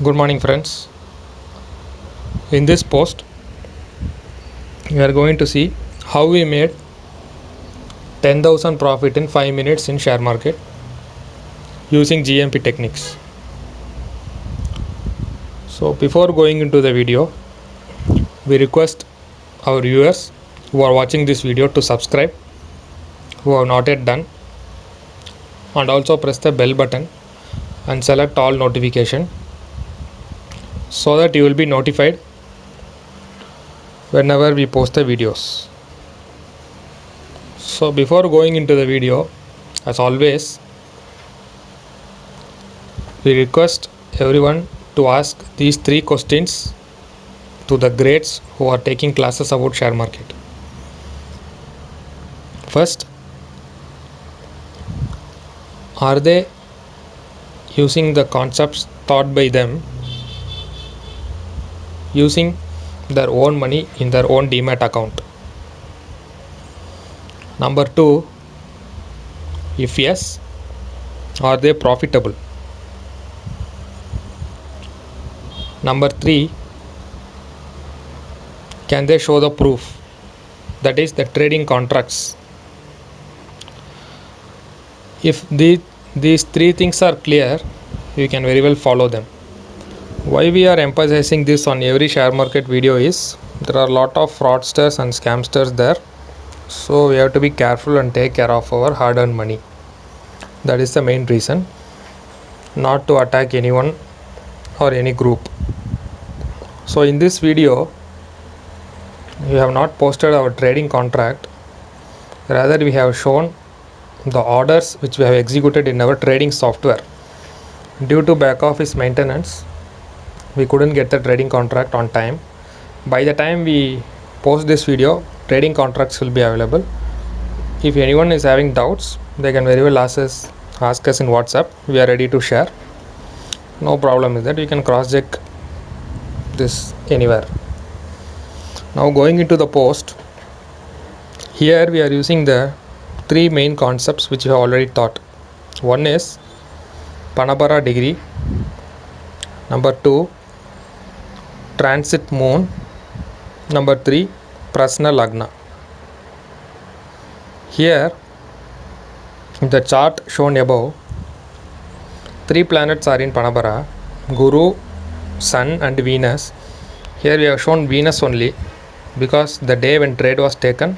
Good morning, friends. In this post, we are going to see how we made 10,000 profit in 5 minutes in share market using GMP techniques. So, before going into the video, we request our viewers who are watching this video to subscribe, who have not yet done, and also press the bell button and select all notification so that you will be notified whenever we post the videos. So before going into the video, as always, we request everyone to ask these 3 questions to the greats who are taking classes about share market. First, are they using the concepts taught by them using their own money in their own demat account? Number 2, if yes, are they profitable? Number 3, can they show the proof, that is the trading contracts? If these 3 things are clear, you can very well follow them. Why we are emphasizing this on every share market video is there are a lot of fraudsters and scamsters there, so we have to be careful and take care of our hard-earned money. That is the main reason, not to attack anyone or any group. So in this video, we have not posted our trading contract, rather we have shown the orders which we have executed in our trading software. Due to back office maintenance, we couldn't get the trading contract on time. By the time we post this video, trading contracts will be available. If anyone is having doubts, they can very well ask us in WhatsApp. We are ready to share. No problem with that. You can cross check this anywhere. Now going into the post, here we are using the 3 main concepts which you have already taught. One is Panapara degree. Number 2, transit moon. Number 3, Prasna Lagna. Here, in the chart shown above, 3 planets are in Panapara: Guru, Sun and Venus. Here we have shown Venus only because the day when trade was taken,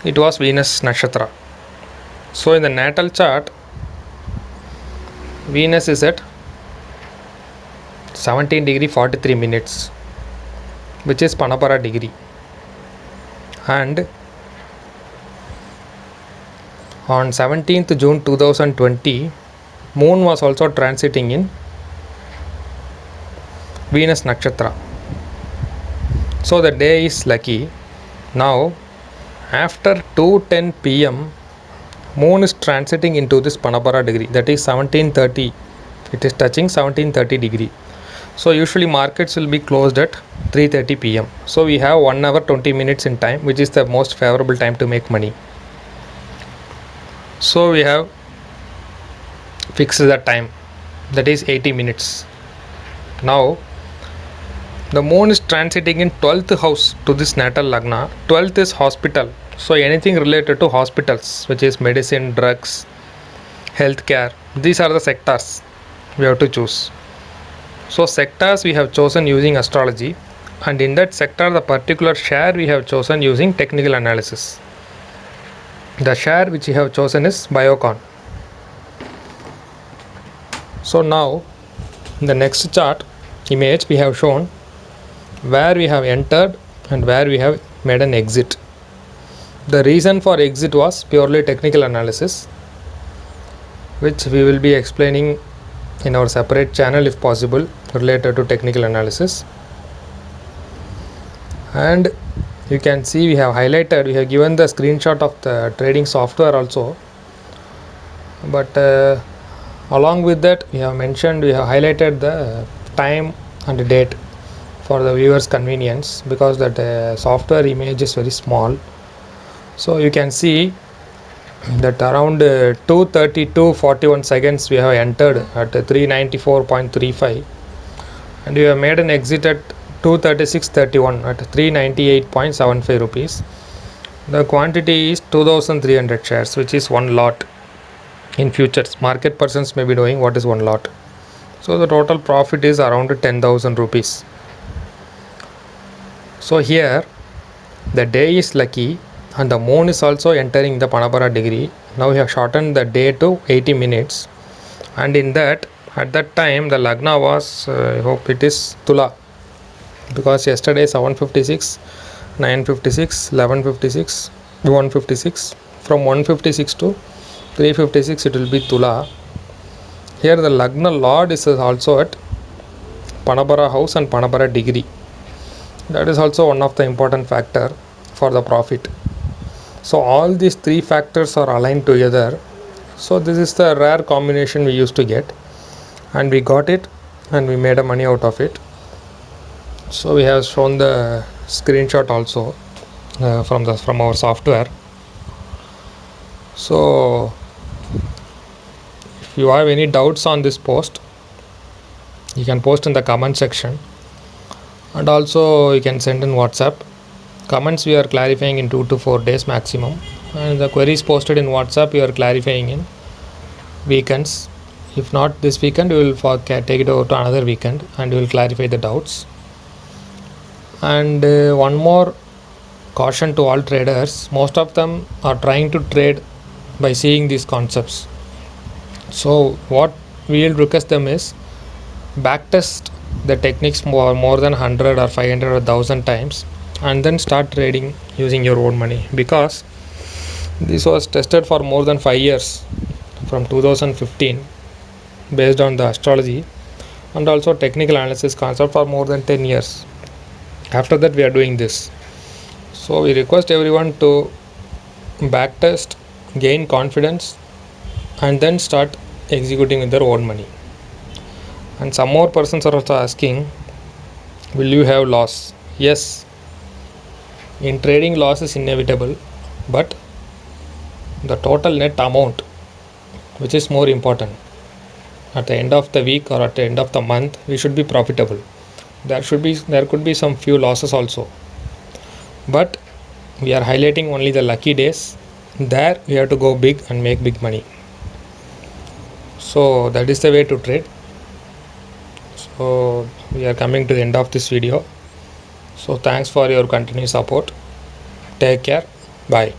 it was Venus Nakshatra. So in the natal chart, Venus is at 17 degree 43 minutes, which is Panapara degree, and on 17th June 2020, moon was also transiting in Venus Nakshatra. So the day is lucky. Now after 2:10 p.m, moon is transiting into this Panapara degree, that is 1730. It is touching 1730 degree. So usually markets will be closed at 3:30 p.m. So we have 1 hour 20 minutes in time, which is the most favorable time to make money. So we have fixed the time, that is 80 minutes. Now the moon is transiting in 12th house to this natal lagna. 12th is hospital. So anything related to hospitals, which is medicine, drugs, healthcare, these are the sectors we have to choose. So sectors we have chosen using astrology, and in that sector the particular share we have chosen using technical analysis. The share which we have chosen is Biocon. So now in the next chart image, we have shown where we have entered and where we have made an exit. The reason for exit was purely technical analysis, which we will be explaining in our separate channel if possible, related to technical analysis. And you can see we have highlighted, we have given the screenshot of the trading software also, but along with that we have mentioned, we have highlighted the time and the date for the viewers convenience, because that software image is very small. So you can see that around 2:32:41 seconds we have entered at 394.35. and you have made an exit at 236.31 at 398.75 rupees. The quantity is 2300 shares, which is one lot. In futures, market persons may be knowing what is one lot. So the total profit is around 10,000 rupees. So here the day is lucky and the moon is also entering the Panapara degree. Now we have shortened the day to 80 minutes, and in that, at that time the Lagna was I hope it is Tula, because yesterday 7:56, 9:56, 11:56, 1:56. From 1:56 to 3:56 it will be Tula. Here the Lagna Lord is also at Panapara house and Panapara degree. That is also one of the important factor for the profit. So all these three factors are aligned together. So this is the rare combination we used to get, and we got it, and we made a money out of it. So we have shown the screenshot also from our software. So if you have any doubts on this post, you can post in the comment section, and also you can send in WhatsApp. Comments we are clarifying in 2 to 4 days maximum, and the queries posted in WhatsApp we are clarifying in weekends. If not this weekend, we will take it over to another weekend and we will clarify the doubts. And one more caution to all traders: most of them are trying to trade by seeing these concepts. So what we will request them is backtest the techniques more than 100 or 500 or 1000 times, and then start trading using your own money, because this was tested for more than 5 years from 2015 based on the astrology and also technical analysis concept for more than 10 years. After that we are doing this. So we request everyone to backtest, gain confidence, and then start executing with their own money. And some more persons are also asking, will you have loss? Yes, in trading loss is inevitable, but the total net amount, which is more important, at the end of the week or at the end of the month we should be profitable. There could be some few losses also, but we are highlighting only the lucky days. There we have to go big and make big money. So that is the way to trade. So we are coming to the end of this video. So thanks for your continued support. Take care. Bye.